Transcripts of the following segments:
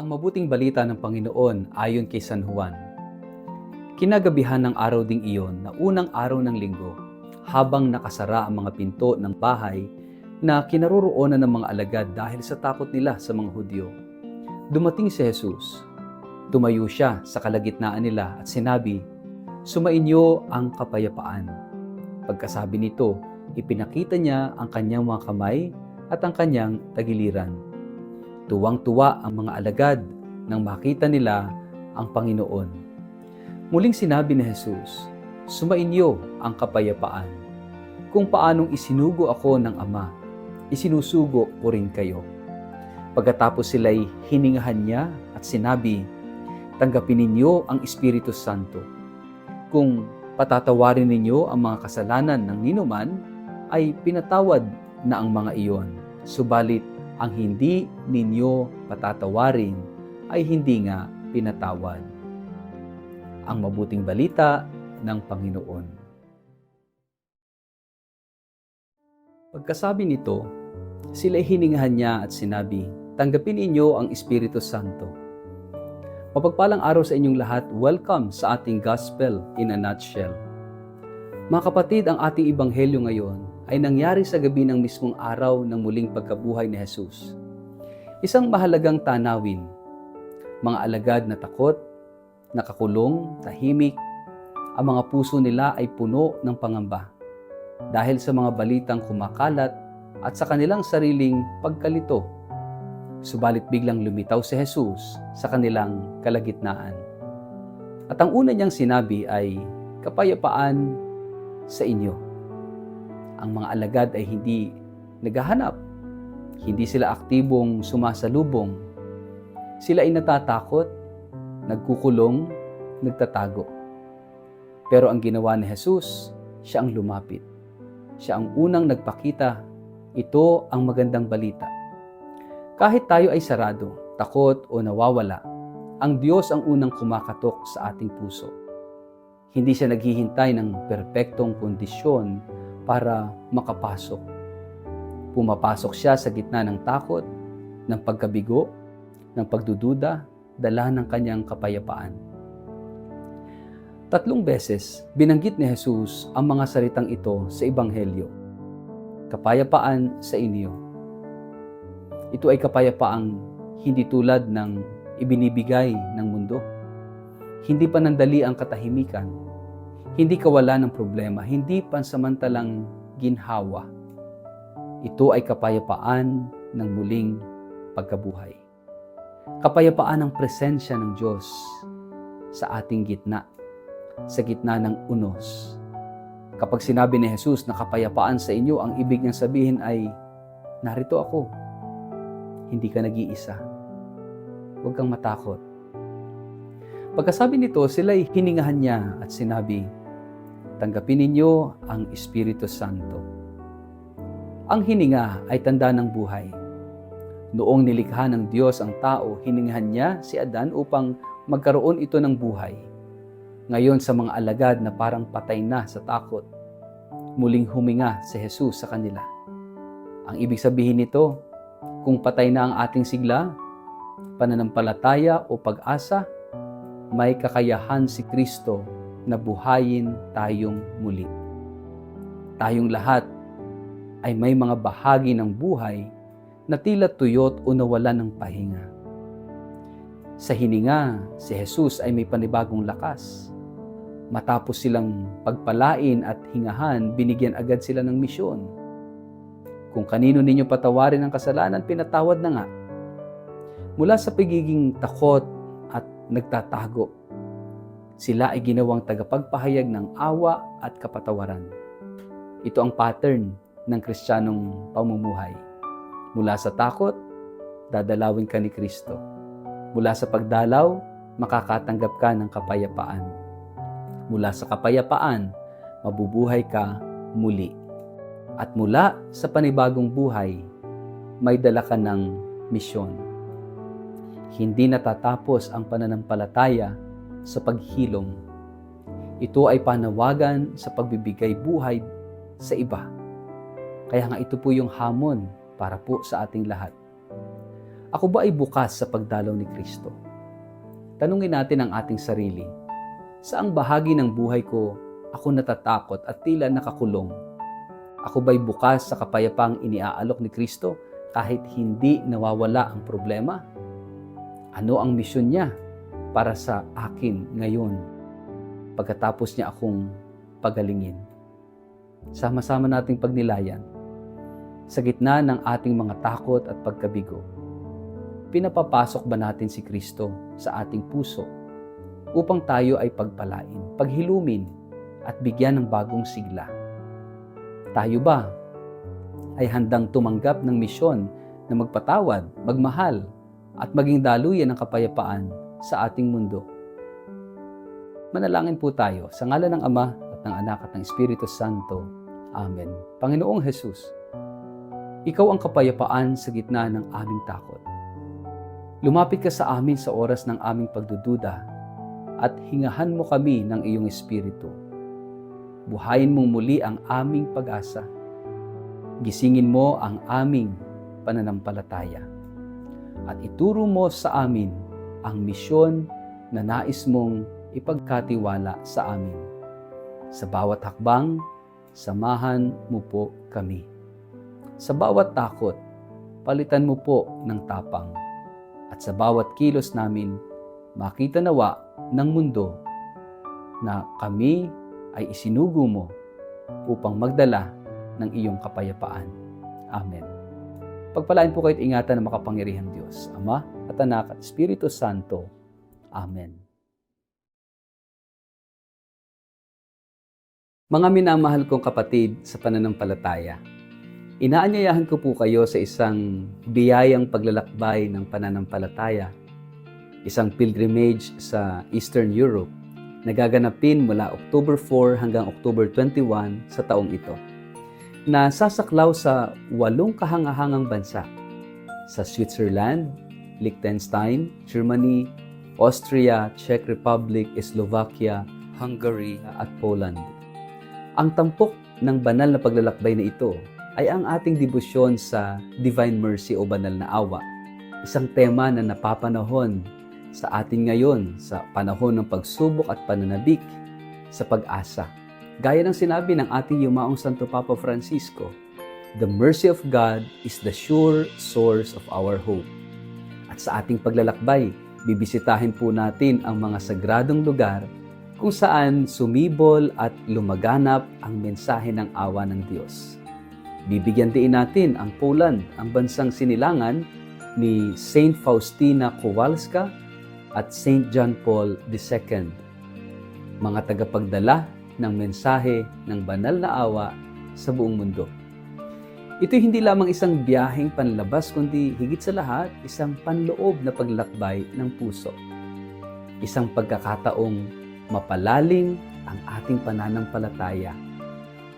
Ang mabuting balita ng Panginoon ayon kay San Juan. Kinagabihan ng araw ding iyon na unang araw ng linggo, habang nakasara ang mga pinto ng bahay na kinaroroonan ng mga alagad dahil sa takot nila sa mga Hudyo, dumating si Jesus. Tumayo siya sa kalagitnaan nila at sinabi, "Sumainyo ang kapayapaan." Pagkasabi nito, ipinakita niya ang kanyang mga kamay at ang kanyang tagiliran. Tuwang-tuwa ang mga alagad nang makita nila ang Panginoon. Muling sinabi ni Jesus, "Sumainyo ang kapayapaan. Kung paanong isinugo ako ng Ama, isinusugo ko rin kayo." Pagkatapos sila'y hiningahan niya at sinabi, "Tanggapin ninyo ang Espiritu Santo. Kung patatawarin ninyo ang mga kasalanan ng ninuman, ay pinatawad na ang mga iyon. Subalit ang hindi ninyo patatawarin ay hindi nga pinatawad." Ang mabuting balita ng Panginoon. Pagkasabi nito, sila'y hiningahan niya at sinabi, "Tanggapin ninyo ang Espiritu Santo." Mapagpalang araw sa inyong lahat. Welcome sa ating Gospel in a Nutshell. Mga kapatid, ang ating Ebanghelyo ngayon ay nangyari sa gabi ng mismong araw ng muling pagkabuhay ni Jesus. Isang mahalagang tanawin. Mga alagad na takot, nakakulong, tahimik, ang mga puso nila ay puno ng pangamba dahil sa mga balitang kumakalat at sa kanilang sariling pagkalito. Subalit biglang lumitaw si Jesus sa kanilang kalagitnaan. At ang una niyang sinabi ay, "Kapayapaan sa inyo." Ang mga alagad ay hindi naghahanap. Hindi sila aktibong sumasalubong. Sila ay natatakot, nagkukulong, nagtatago. Pero ang ginawa ni Jesus, siya ang lumapit. Siya ang unang nagpakita. Ito ang magandang balita. Kahit tayo ay sarado, takot o nawawala, ang Diyos ang unang kumakatok sa ating puso. Hindi siya naghihintay ng perpektong kondisyon para makapasok. Pumapasok siya sa gitna ng takot, ng pagkabigo, ng pagdududa, dala ng kanyang kapayapaan. 3 beses binanggit ni Jesus ang mga salitang ito sa Ebanghelyo. Kapayapaan sa inyo. Ito ay kapayapaang hindi tulad ng ibinibigay ng mundo. Hindi panandali ang katahimikan. Hindi kawalan ng problema. Hindi pansamantalang ginhawa. Ito ay kapayapaan ng muling pagkabuhay. Kapayapaan ng presensya ng Diyos sa ating gitna, sa gitna ng unos. Kapag sinabi ni Jesus na kapayapaan sa inyo, ang ibig niyang sabihin ay, narito ako. Hindi ka nag-iisa. Huwag kang matakot. Pagkasabi nito, sila'y hiningahan niya at sinabi, "Tanggapin ninyo ang Espiritu Santo." Ang hininga ay tanda ng buhay. Noong nilikha ng Diyos ang tao, hiningahan niya si Adan upang magkaroon ito ng buhay. Ngayon sa mga alagad na parang patay na sa takot, muling huminga si Jesus sa kanila. Ang ibig sabihin nito, kung patay na ang ating sigla, pananampalataya o pag-asa, may kakayahan si Kristo na buhayin tayong muli. Tayong lahat ay may mga bahagi ng buhay na tila tuyot o nawalan ng pahinga. Sa hininga, si Jesus ay may panibagong lakas. Matapos silang pagpalain at hingahan, binigyan agad sila ng misyon. Kung kanino ninyo patawarin ang kasalanan, pinatawad na nga. Mula sa pagiging takot at nagtatago, sila ay ginawang tagapagpahayag ng awa at kapatawaran. Ito ang pattern ng Kristiyanong pamumuhay. Mula sa takot, dadalawin ka ni Kristo. Mula sa pagdalaw, makakatanggap ka ng kapayapaan. Mula sa kapayapaan, mabubuhay ka muli. At mula sa panibagong buhay, may dala ka ng misyon. Hindi natatapos ang pananampalataya sa paghilom. Ito ay panawagan sa pagbibigay buhay sa iba. Kaya nga ito po yung hamon para po sa ating lahat. Ako ba ay bukas sa pagdalaw ni Kristo? Tanungin natin ang ating sarili. Saang bahagi ng buhay ko ako natatakot at tila nakakulong? Ako ba'y bukas sa kapayapaang iniaalok ni Kristo kahit hindi nawawala ang problema? Ano ang misyon niya para sa akin ngayon pagkatapos niya akong pagalingin? Sama-sama nating pagnilayan. Sa gitna ng ating mga takot at pagkabigo, pinapapasok ba natin si Kristo sa ating puso upang tayo ay pagpalain, paghilumin at bigyan ng bagong sigla? Tayo ba ay handang tumanggap ng misyon na magpatawad, magmahal at maging daluyan ng kapayapaan sa ating mundo? Manalangin po tayo sa ngalan ng Ama at ng Anak at ng Espiritu Santo. Amen. Panginoong Jesus, Ikaw ang kapayapaan sa gitna ng aming takot. Lumapit ka sa amin sa oras ng aming pagdududa at hingahan mo kami ng iyong Espiritu. Buhayin mong muli ang aming pag-asa. Gisingin mo ang aming pananampalataya. At ituro mo sa amin ang misyon na nais mong ipagkatiwala sa amin. Sa bawat hakbang, samahan mo po kami. Sa bawat takot, palitan mo po ng tapang. At sa bawat kilos namin, makita nawa ng mundo na kami ay isinugo mo upang magdala ng iyong kapayapaan. Amen. Pagpalain po kayo't ingatan ng makapangyarihang Diyos, Ama at Anak at Espiritu Santo. Amen. Mga minamahal kong kapatid sa pananampalataya, inaanyayahan ko po kayo sa isang biyayang paglalakbay ng pananampalataya, isang pilgrimage sa Eastern Europe na gaganapin mula October 4 hanggang October 21 sa taong ito, na sasaklaw sa 8 kahangahangang bansa sa Switzerland, Liechtenstein, Germany, Austria, Czech Republic, Slovakia, Hungary at Poland. Ang tampok ng banal na paglalakbay na ito ay ang ating debosyon sa Divine Mercy o Banal na Awa, isang tema na napapanahon sa atin ngayon sa panahon ng pagsubok at pananabik sa pag-asa. Gaya ng sinabi ng ating yumaong Santo Papa Francisco, the mercy of God is the sure source of our hope. At sa ating paglalakbay, bibisitahin po natin ang mga sagradong lugar kung saan sumibol at lumaganap ang mensahe ng awa ng Diyos. Bibigyan din natin ang Poland, ang bansang sinilangan ni Saint Faustina Kowalska at Saint John Paul II, mga tagapagdala ng mensahe ng banal na awa sa buong mundo. Ito hindi lamang isang biyaheng panlabas, kundi higit sa lahat, isang panloob na paglakbay ng puso. Isang pagkakataong mapalalim ang ating pananampalataya.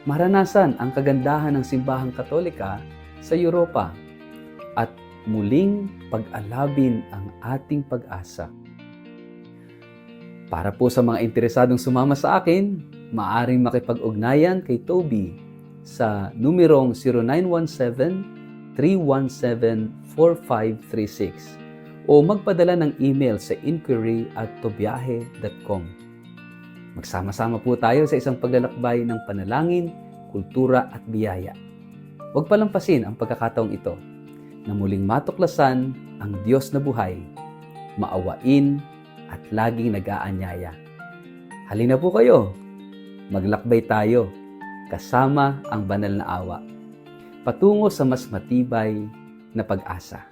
Maranasan ang kagandahan ng simbahang Katolika sa Europa at muling pag-alabin ang ating pag-asa. Para po sa mga interesadong sumama sa akin, maaaring makipag-ugnayan kay Toby sa numerong 0917-317-4536 o magpadala ng email sa inquiry@tobiahe.com. Magsama-sama po tayo sa isang paglalakbay ng panalangin, kultura at biyaya. Huwag palampasin ang pagkakataong ito na muling matuklasan ang Diyos na buhay, maawain at laging nag-aanyaya. Halina po kayo, maglakbay tayo kasama ang banal na awa patungo sa mas matibay na pag-asa.